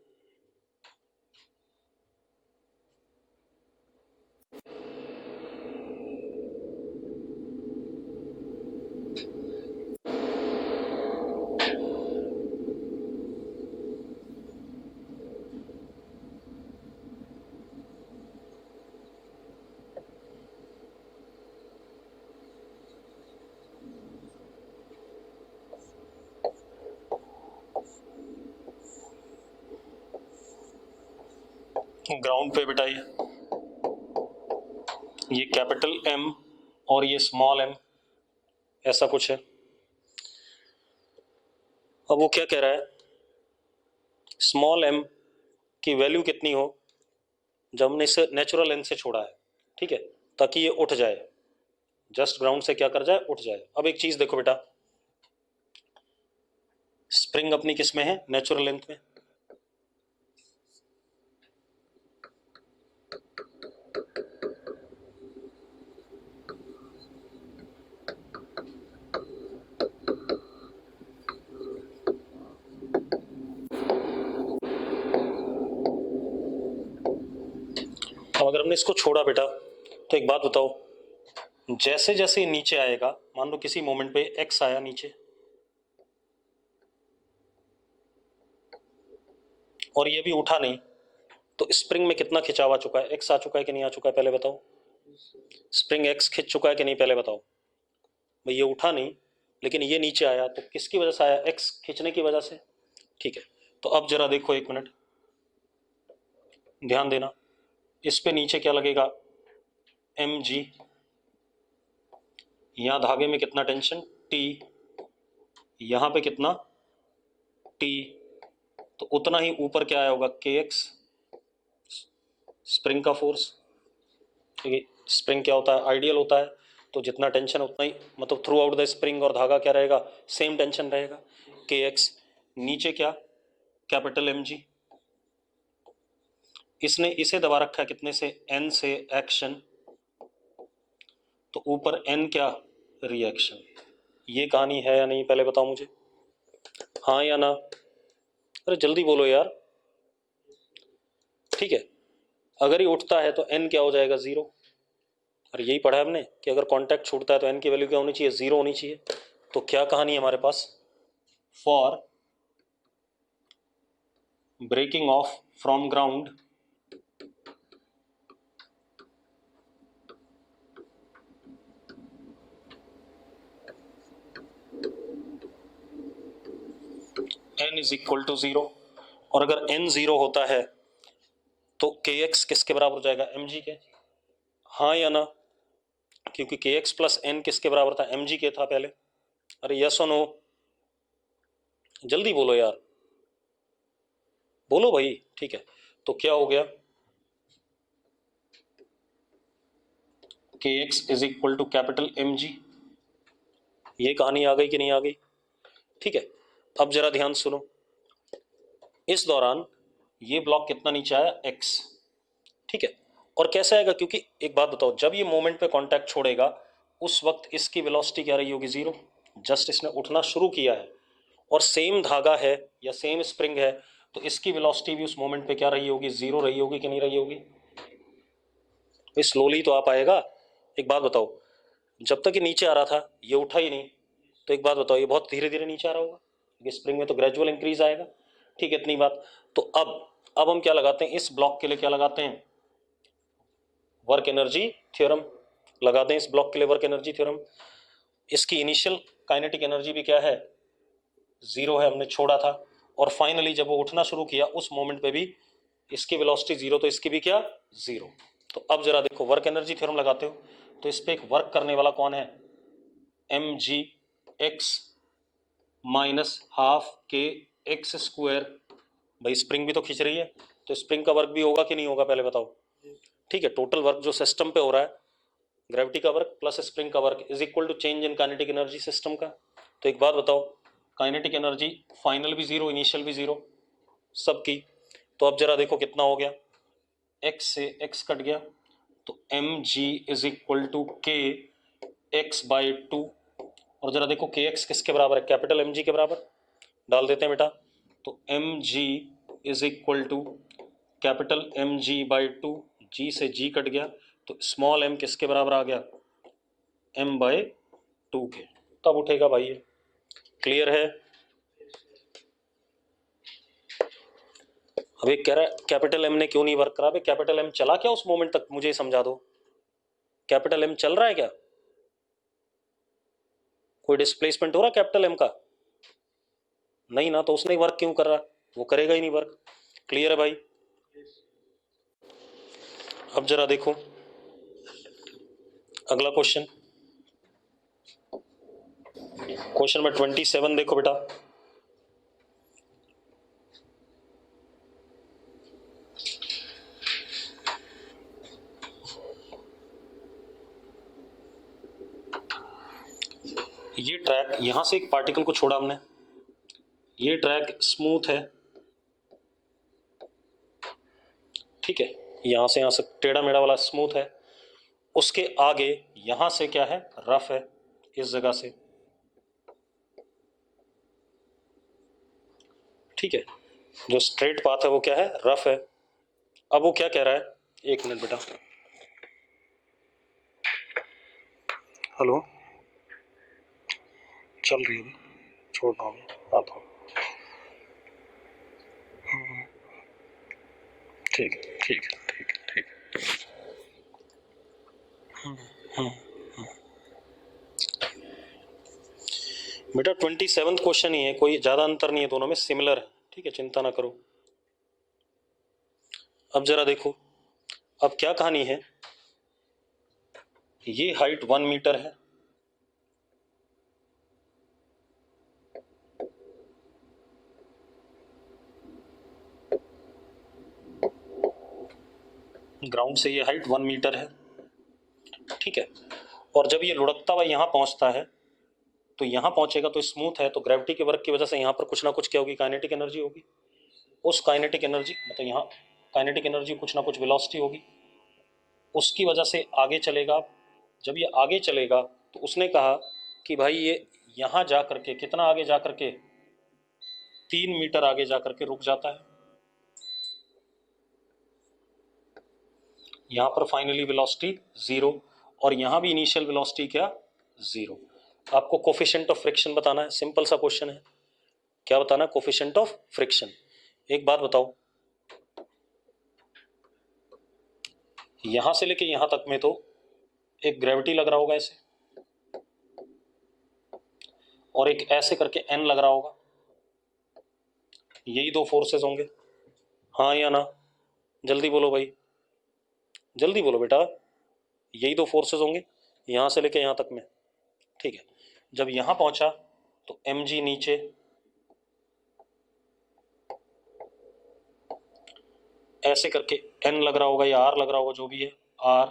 ग्राउंड पे बेटा ये कैपिटल एम और ये स्मॉल एम, ऐसा कुछ है। अब वो क्या कह रहा है, स्मॉल एम की वैल्यू कितनी हो जब हमने इसे नेचुरल लेंथ से छोड़ा है, ठीक है, ताकि ये उठ जाए, जस्ट ग्राउंड से क्या कर जाए, उठ जाए। अब एक चीज देखो बेटा, स्प्रिंग अपनी किस में है, नेचुरल लेंथ में। अब अगर हमने इसको छोड़ा बेटा, तो एक बात बताओ, जैसे जैसे नीचे आएगा, मान लो किसी मोमेंट पे एक्स आया नीचे, और ये भी उठा नहीं, तो स्प्रिंग में कितना खिंचाव आ चुका है, एक्स आ चुका है कि नहीं आ चुका है, पहले बताओ। स्प्रिंग एक्स खिंच चुका है कि नहीं, पहले बताओ भाई। ये उठा नहीं, लेकिन ये नीचे आया, तो किसकी वजह से आया, एक्स खींचने की वजह से। ठीक है, तो अब जरा देखो, एक मिनट ध्यान देना, इस पे नीचे क्या लगेगा, एम जी, यहां धागे में कितना टेंशन, टी, यहां पे कितना, टी, तो उतना ही ऊपर क्या आया होगा, के एक्स, स्प्रिंग का फोर्स। क्योंकि स्प्रिंग क्या होता है, आइडियल होता है, तो जितना टेंशन उतना ही, मतलब थ्रू आउट द स्प्रिंग और धागा क्या रहेगा, सेम टेंशन रहेगा, के एक्स। नीचे क्या, कैपिटल एम जी, इसने इसे दबा रखा है कितने से, एन से एक्शन, तो ऊपर एन क्या, रिएक्शन। ये कहानी है या नहीं, पहले बताओ मुझे, हाँ या ना, अरे जल्दी बोलो यार। ठीक है, अगर ये उठता है तो एन क्या हो जाएगा, जीरो। और यही पढ़ा है हमने कि अगर कांटेक्ट छूटता है तो एन की वैल्यू क्या होनी चाहिए, जीरो होनी चाहिए। तो क्या कहानी है हमारे पास, for breaking off from ground n is equal to 0, और अगर n 0 होता है तो kx किसके बराबर हो जाएगा, mg के, हाँ या ना, क्योंकि kx प्लस n किसके बराबर था, mg के था पहले। अरे यस और नो, जल्दी बोलो यार, बोलो भाई। ठीक है, तो क्या हो गया, kx is equal to capital mg। ये कहानी आ गई कि नहीं आ गई? ठीक है, अब जरा ध्यान सुनो, इस दौरान ये ब्लॉक कितना नीचे आया, x। ठीक है, और कैसे आएगा, क्योंकि एक बात बताओ, जब ये मोमेंट पे कांटेक्ट छोड़ेगा उस वक्त इसकी वेलोसिटी क्या रही होगी, 0। जस्ट इसने उठना शुरू किया है और सेम धागा है या सेम स्प्रिंग है, तो इसकी वेलोसिटी भी उस मोमेंट पे क्या रही होगी, 0 रही होगी कि नहीं रही होगी? स्लोली तो आप आएगा। एक बात बताओ, जब तक ये नीचे आ रहा था ये उठा ही नहीं, तो एक बात बताओ, ये बहुत धीरे धीरे नीचे आ रहा होगा, क्योंकि स्प्रिंग में तो ग्रेजुअल इंक्रीज आएगा। ठीक है, इतनी बात। तो अब हम क्या लगाते हैं, इस ब्लॉक के लिए क्या लगाते हैं, वर्क एनर्जी थ्योरम लगाते हैं। इस ब्लॉक के लिए वर्क एनर्जी थ्योरम, इसकी इनिशियल काइनेटिक एनर्जी भी क्या है, 0 है, हमने छोड़ा था, और फाइनली जब वो उठना शुरू किया उस मोमेंट पे भी इसकी वेलोसिटी 0, तो इसकी भी क्या, 0। तो अब जरा देखो, वर्क एनर्जी थ्योरम लगाते हो तो इस पे एक वर्क करने वाला कौन है, mg x minus half k x square. भाई स्प्रिंग भी तो खींच रही है, तो स्प्रिंग का वर्क भी होगा कि नहीं होगा, पहले बताओ। ठीक है, टोटल वर्क जो सिस्टम पे हो रहा है, ग्रेविटी का वर्क प्लस स्प्रिंग का work is equal to change in kinetic energy system का। तो एक बात बताओ, काइनेटिक एनर्जी फाइनल भी 0, इनिशियल भी 0 सबकी। तो अब जरा देखो कितना हो गया, x से x कट गया, तो mg इज इक्वल टू के एक्स बाई 2। और जरा देखो के एक्स किसके बराबर है, कैपिटल mg के बराबर, डाल देते हैं बेटा। तो mg is equal to capital mg by 2, g से g कट गया, तो स्मॉल m किसके बराबर आ गया, m बाई 2 के। तब उठेगा भाई ये, क्लियर है? अब एक कह रहा है कैपिटल एम ने क्यों नहीं वर्क करा, कैपिटल एम चला क्या उस मोमेंट तक, मुझे समझा दो, कैपिटल एम चल रहा है क्या, कोई डिस्प्लेसमेंट हो रहा है कैपिटल एम का, नहीं ना, तो उसने वर्क क्यों कर रहा, वो करेगा ही नहीं वर्क। क्लियर है भाई? अब जरा देखो अगला क्वेश्चन, क्वेश्चन नंबर 27 देखो बेटा। ये ट्रैक, यहां से एक पार्टिकल को छोड़ा हमने, ये ट्रैक स्मूथ है, ठीक है, यहां से टेढ़ा मेढ़ा वाला स्मूथ है, उसके आगे यहां से क्या है, रफ है, इस जगह से, ठीक है, जो स्ट्रेट पाथ है वो क्या है, रफ है। अब वो क्या कह रहा है, एक मिनट बेटा, हेलो, चल रही है, छोड़ रहा हूँ, आता हूँ, ठीक है ठीक है ठीक है ठीक है। बेटा 27 क्वेश्चन ही है, कोई ज्यादा अंतर नहीं है, दोनों में सिमिलर है, ठीक है, चिंता ना करो। अब जरा देखो, अब क्या कहानी है, ये हाइट 1 मीटर है, ग्राउंड से ये हाइट 1 मीटर है, ठीक है, और जब ये लुढ़कता हुआ यहां पहुंचता है, तो यहां पहुंचेगा तो स्मूथ है, तो ग्रेविटी के वर्क की वजह से यहां पर कुछ ना कुछ क्या होगी, काइनेटिक एनर्जी होगी, उस काइनेटिक एनर्जी मतलब यहाँ काइनेटिक एनर्जी कुछ ना कुछ वेलोसिटी होगी, उसकी वजह से आगे चलेगा। जब ये आगे चलेगा तो उसने कहा कि भाई ये यहां जा करके, कितना आगे जा करके, 3 मीटर आगे जा करके रुक जाता है, यहां पर फाइनली वेलोसिटी 0, और यहां भी इनिशियल वेलोसिटी क्या, 0। आपको कोफिशिएंट ऑफ फ्रिक्शन बताना है, सिंपल सा क्वेश्चन है, क्या बताना है, कोफिशिएंट ऑफ फ्रिक्शन। एक बात बताओ, यहां से लेके यहां तक में तो एक ग्रेविटी लग रहा होगा ऐसे, और एक ऐसे करके एन लग रहा होगा, यही दो फोर्सेस होंगे, हाँ या ना? जल्दी बोलो भाई, जल्दी बोलो बेटा, यही दो फोर्सेस होंगे यहां से लेके यहां तक में। ठीक है, जब यहां पहुंचा तो एम जी नीचे, ऐसे करके एन लग रहा होगा या आर लग रहा होगा, जो भी है आर,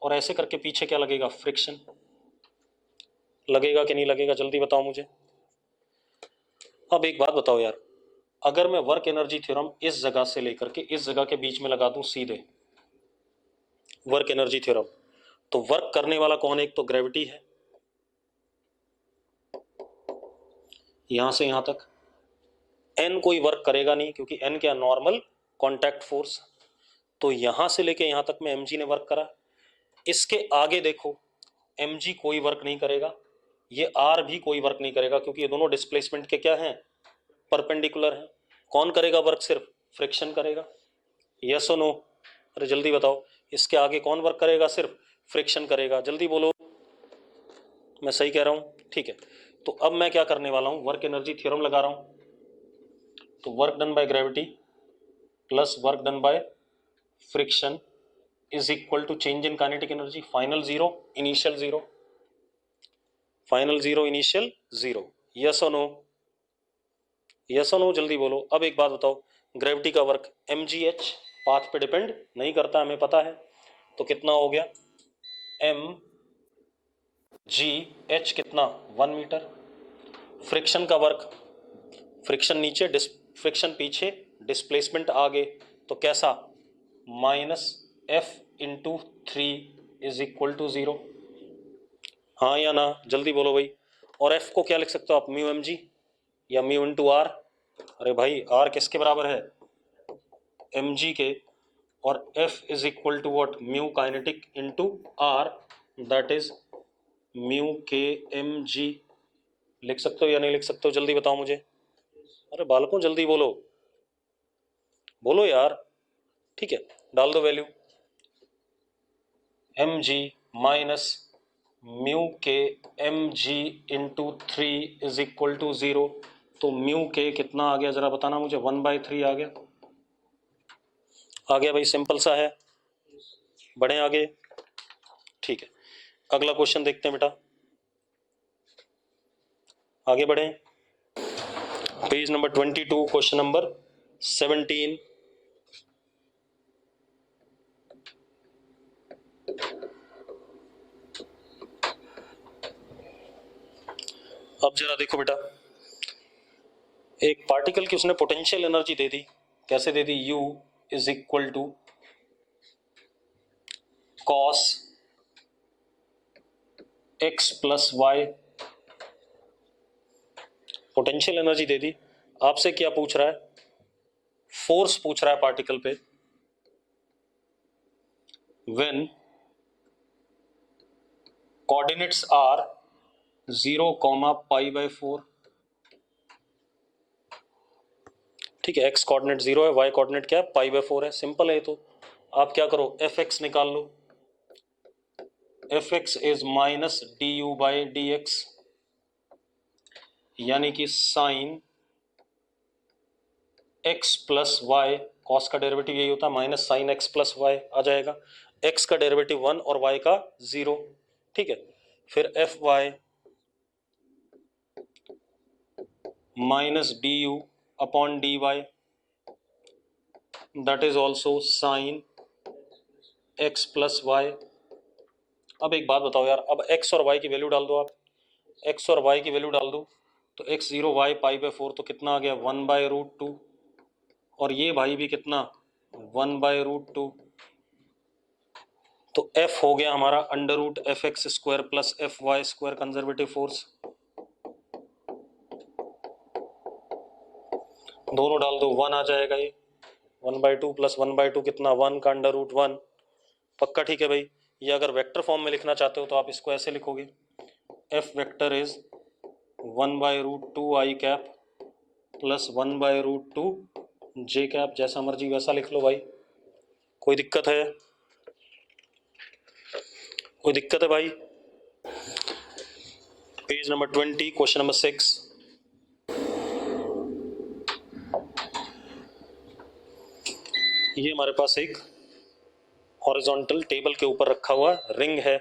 और ऐसे करके पीछे क्या लगेगा, फ्रिक्शन लगेगा कि नहीं लगेगा, जल्दी बताओ मुझे। अब एक बात बताओ यार, अगर मैं वर्क एनर्जी थ्योरम इस जगह से लेकर के इस जगह के बीच में लगा दूं सीधे, वर्क एनर्जी थ्योरम, तो वर्क करने वाला कौन है? एक तो ग्रेविटी है, यहां से यहां तक एन कोई वर्क करेगा नहीं, क्योंकि एन क्या, नॉर्मल कॉन्टैक्ट फोर्स, तो यहां से लेके यहां तक में mg ने वर्क करा। इसके आगे देखो, mg कोई वर्क नहीं करेगा, ये r भी कोई वर्क नहीं करेगा, क्योंकि ये दोनों डिस्प्लेसमेंट के क्या हैं, परपेंडिकुलर हैं। कौन करेगा वर्क? सिर्फ फ्रिक्शन करेगा, यस और नो? अरे जल्दी बताओ, इसके आगे कौन वर्क करेगा? सिर्फ फ्रिक्शन करेगा, जल्दी बोलो, मैं सही कह रहा हूं? ठीक है, तो अब मैं क्या करने वाला हूं, वर्क एनर्जी थ्योरम लगा रहा हूं, तो work done by gravity plus work done by friction is equal to change in kinetic energy, final zero initial zero, final zero initial zero, yes or no? yes or no, जल्दी बोलो। अब एक बात बताओ, ग्रेविटी का work mgh path पे depend नहीं करता, हमें पता है, तो कितना हो गया, mgh कितना, 1 मीटर। फ्रिक्शन का वर्क, फ्रिक्शन नीचे, फ्रिक्शन पीछे, डिस्प्लेसमेंट आगे, तो कैसा, minus F into 3 is equal to 0, हाँ या ना? जल्दी बोलो भाई। और एफ को क्या लिख सकते हो आप, म्यू एम जी या म्यू इंटू आर? अरे भाई आर किसके बराबर है, एम जी के, और F is equal to what, mu kinetic into R, that is mu के एम जी। लिख सकते हो या नहीं लिख सकते हो, जल्दी बताओ मुझे। अरे बालकों जल्दी बोलो, बोलो यार। ठीक है, डाल दो value, M G minus mu के M G into 3 is equal to 0, तो म्यू के कितना आ गया जरा बताना मुझे, 1/3 आ गया, आ गया भाई, सिंपल सा है। बढ़े आगे, ठीक है, अगला क्वेश्चन देखते हैं बेटा, आगे बढ़े, पेज नंबर 22, क्वेश्चन नंबर 17। अब जरा देखो बेटा, एक पार्टिकल की उसने पोटेंशियल एनर्जी दे दी, कैसे दे दी, U is equal to cos x plus Y, potential energy दे दी। आपसे क्या पूछ रहा है, फोर्स पूछ रहा है पार्टिकल पे, व्हेन कोऑर्डिनेट्स आर 0, π/4, ठीक है, x कोऑर्डिनेट 0 है, y कोऑर्डिनेट क्या है, π/4 है, सिंपल है। तो आप क्या करो, एफ एक्स निकाल लो, F X is minus D U by D X, यानी कि sine x plus Y, cos का डेरिवेटिव यही होता है, minus sine x plus Y आ जाएगा, x का डेरिवेटिव 1 और y का 0, ठीक है। फिर F y minus D U upon d y, that is also sine x plus y. अब एक बात बताओ यार, अब x और y की वैल्यू डाल दो आप, x और y की वैल्यू डाल दो, तो x0 y π/4, तो कितना आ गया, 1/√2, और ये भाई भी कितना, 1/√2, तो f हो गया हमारा √f(x²) plus fy² conservative force, दोनों डाल दो, 1 आ जाएगा, ये 1/2 प्लस 1/2 कितना, 1 का √1, पक्का ठीक है भाई। ये अगर वेक्टर फॉर्म में लिखना चाहते हो तो आप इसको ऐसे लिखोगे, f vector is 1/√2 i cap plus 1/√2 J cap जैसा मर्जी वैसा लिख लो भाई, कोई दिक्कत है? कोई दिक्कत है भाई? Page number 20 question number 6। ये हमारे पास एक हॉरिजॉन्टल टेबल के ऊपर रखा हुआ रिंग है,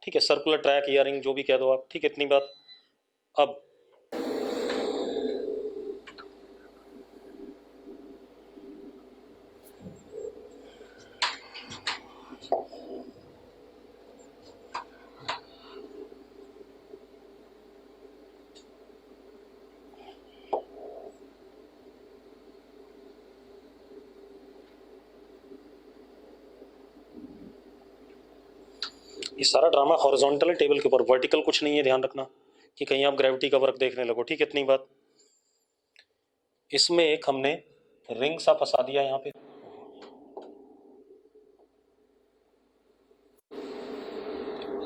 ठीक है, सर्कुलर ट्रैक या रिंग जो भी कह दो आप, ठीक है, इतनी बात। अब ये सारा ड्रामा हॉरिजॉन्टल है टेबल के ऊपर, वर्टिकल कुछ नहीं है, ध्यान रखना कि कहीं आप ग्रेविटी का वर्क देखने लगो, ठीक है, इतनी बात। इसमें एक हमने रिंग सा फंसा दिया यहाँ पे,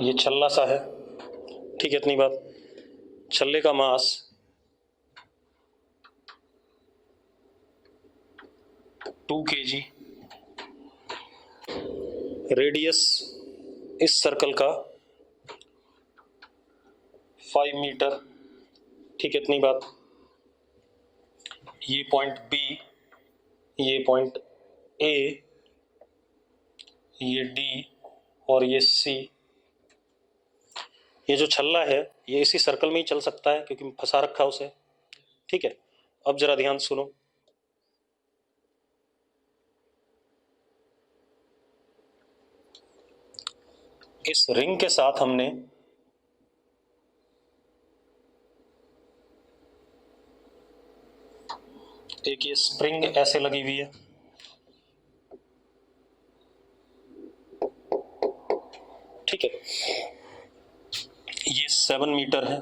ये छल्ला सा है, ठीक है, इतनी बात। छल्ले का मास 2 kg, रेडियस इस सर्कल का 5 मीटर, ठीक है, इतनी बात। ये पॉइंट बी, ये पॉइंट ए, ये डी और ये सी। ये जो छल्ला है ये इसी सर्कल में ही चल सकता है क्योंकि फंसा रखा है उसे, ठीक है। अब जरा ध्यान सुनो, इस रिंग के साथ हमने एक ये स्प्रिंग ऐसे लगी हुई है, ठीक है, ये 7 मीटर है,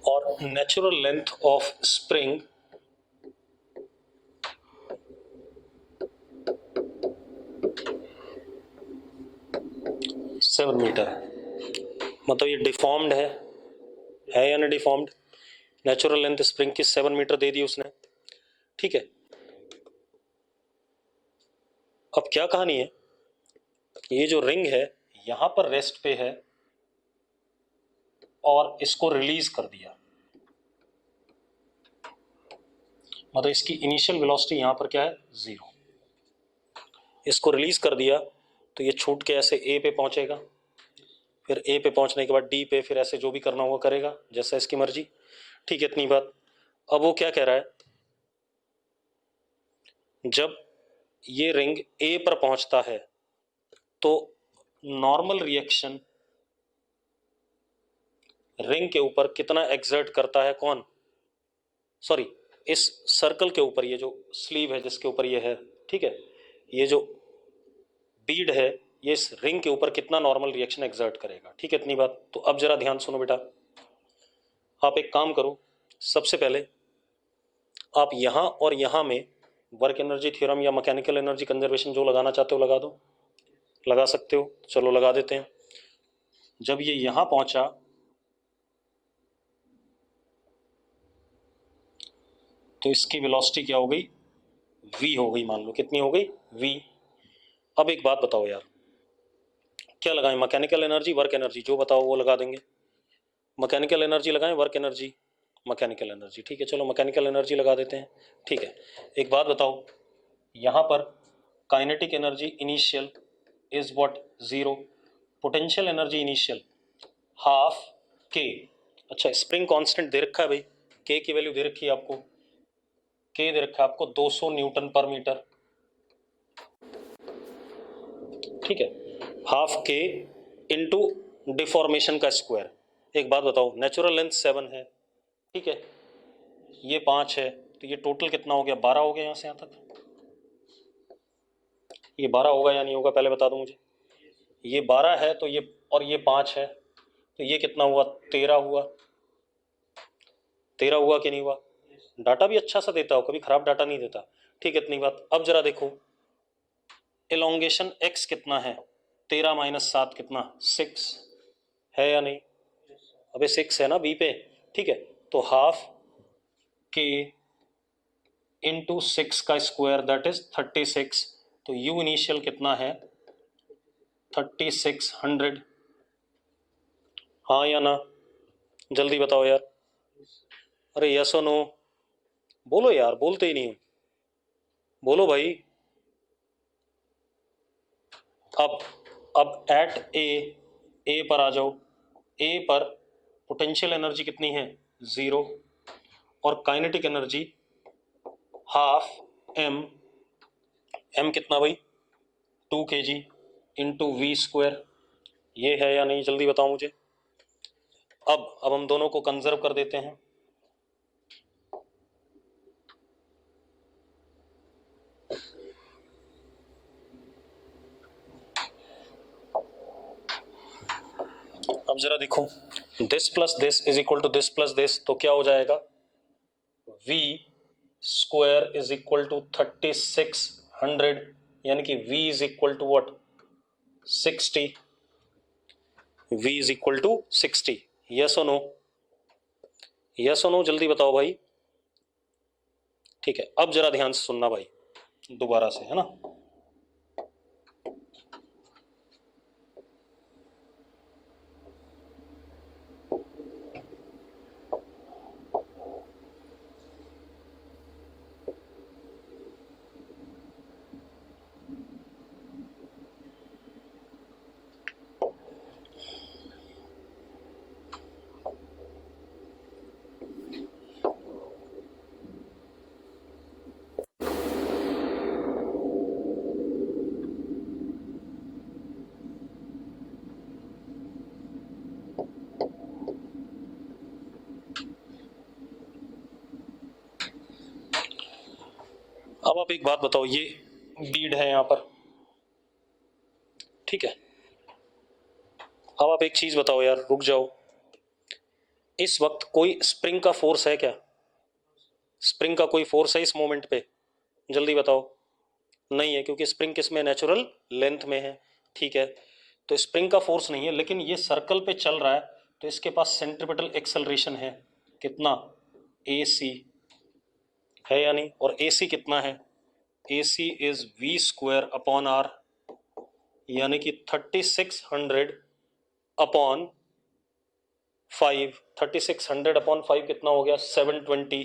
और natural length of spring 7 metre है। मतलब ये डिफॉर्म्ड है या नहीं डिफॉर्म्ड? नेचुरल लेंथ स्प्रिंग की 7 मीटर दे दी उसने, ठीक है। अब क्या कहानी है, ये जो रिंग है यहां पर रेस्ट पे है और इसको रिलीज कर दिया, मतलब इसकी इनिशियल वेलोसिटी यहां पर क्या है, 0। इसको रिलीज कर दिया तो ये छूट के ऐसे ए पे पहुंचेगा, फिर ए पे पहुंचने के बाद डी पे, फिर ऐसे जो भी करना होगा करेगा जैसा इसकी मर्जी, ठीक है, इतनी बात। अब वो क्या कह रहा है, जब ये रिंग ए पर पहुंचता है तो नॉर्मल रिएक्शन रिंग के ऊपर कितना एक्सर्ट करता है, कौन, सॉरी, इस सर्कल के ऊपर, ये जो स्लीव है जिसके ऊपर ये है, ठीक है, ये जो बीड है ये इस रिंग के ऊपर कितना नॉर्मल रिएक्शन एक्सर्ट करेगा, ठीक है, इतनी बात। तो अब जरा ध्यान सुनो बेटा, आप एक काम करो, सबसे पहले आप यहां और यहां में वर्क एनर्जी थ्योरम या मैकेनिकल एनर्जी कंजर्वेशन जो लगाना चाहते हो लगा दो, लगा सकते हो, चलो लगा देते हैं। जब ये यहां पहुंचा तो इसकी वेलोसिटी क्या हो गई, v हो गई, मान लो कितनी हो गई, v। अब एक बात बताओ यार, क्या लगाएं, मैकेनिकल एनर्जी वर्क एनर्जी, जो बताओ वो लगा देंगे। मैकेनिकल एनर्जी लगाएं, वर्क एनर्जी, मैकेनिकल एनर्जी, ठीक है, चलो मैकेनिकल एनर्जी लगा देते हैं, ठीक है। एक बात बताओ, यहां पर kinetic energy initial is what, 0, potential energy initial half के। अच्छा, स्प्रिंग कांस्टेंट दे रखा है भाई, के की वैल्यू दे रखी है आपको, के दे रखा है आपको 200 न्यूटन पर मीटर, ठीक है, हाफ के इंटू डिफॉर्मेशन का स्क्वायर। एक बात बताओ, नेचुरल लेंथ 7 है, ठीक है, ये 5 है, तो ये टोटल कितना हो गया, 12 हो गया यहाँ से यहाँ तक। ये 12 होगा या नहीं होगा पहले बता दो मुझे। ये 12 है तो ये, और ये 5 है तो ये कितना हुआ, 13 हुआ। 13 हुआ कि नहीं हुआ? डाटा भी अच्छा सा देता हो, कभी खराब डाटा नहीं देता, ठीक है, इतनी बात। अब जरा देखो एलोंगेशन x कितना है, 13 - 7 कितना, 6 है या नहीं? अबे 6 है ना बी पे, ठीक है, तो हाफ के इंटू 6 का स्क्वायर दैट इज 36, तो यू इनिशियल कितना है 3600, हाँ या ना? जल्दी बताओ यार, अरे यस और नो, बोलो यार, बोलते ही नहीं हो, बोलो भाई। अब एट ए पर आ जाओ, ए पर पोटेंशियल एनर्जी कितनी है 0, और kinetic energy half m, m कितना भाई 2 kg इंटू वी स्क्वायर, ये है या नहीं जल्दी बताओ मुझे। अब हम दोनों को कंजर्व कर देते हैं, अब जरा देखो, this plus this is equal to this plus this, तो क्या हो जाएगा v square is equal to 3600, यानी कि v is equal to what 60, v is equal to 60, yes और नो? यस और नो जल्दी बताओ भाई। ठीक है, अब जरा ध्यान से सुनना भाई दोबारा से, है ना। अब आप एक बात बताओ, ये बीड है यहाँ पर, ठीक है, अब आप एक चीज बताओ यार, रुक जाओ, इस वक्त कोई स्प्रिंग का फोर्स है क्या? स्प्रिंग का कोई फोर्स है इस मोमेंट पे? जल्दी बताओ। नहीं है, क्योंकि स्प्रिंग किस में, नेचुरल लेंथ में है, ठीक है, तो स्प्रिंग का फोर्स नहीं है, लेकिन ये सर्कल पे चल रहा है, तो इसके पास सेंट्रीपिटल एक्सेलरेशन है कितना ए सी, है या नहीं? और ए सी कितना है, A C is V square upon R, यानी कि 3600 अपॉन 5, 3600 अपॉन 5 कितना हो गया 720,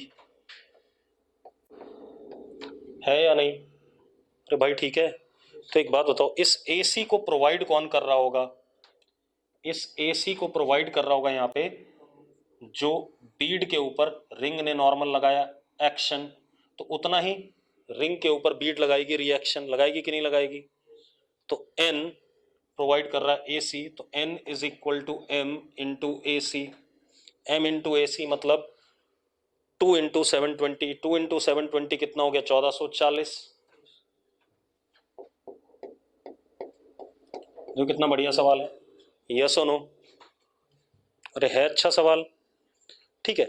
है या नहीं? अरे भाई ठीक है, तो एक बात बताओ, इस एसी को प्रोवाइड कौन कर रहा होगा? इस एसी को प्रोवाइड कर रहा होगा यहाँ पे जो बीड के ऊपर रिंग ने नॉर्मल लगाया एक्शन, तो उतना ही रिंग के ऊपर बीड लगाएगी रिएक्शन, लगाएगी कि नहीं लगाएगी? तो एन प्रोवाइड कर रहा है एसी, तो N is equal to M into A C, M into A C मतलब 2 इंटू 720, 2 इंटू 720 कितना हो गया 1440, जो कितना बढ़िया सवाल है, यस और नो? अरे है अच्छा सवाल, ठीक है,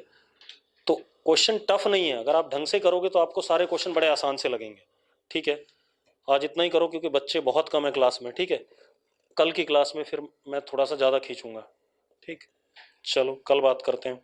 तो क्वेश्चन टफ नहीं है, अगर आप ढंग से करोगे तो आपको सारे क्वेश्चन बड़े आसान से लगेंगे, ठीक है। आज इतना ही करो क्योंकि बच्चे बहुत कम है क्लास में, ठीक है, कल की क्लास में फिर मैं थोड़ा सा ज़्यादा खींचूंगा, ठीक, चलो कल बात करते हैं।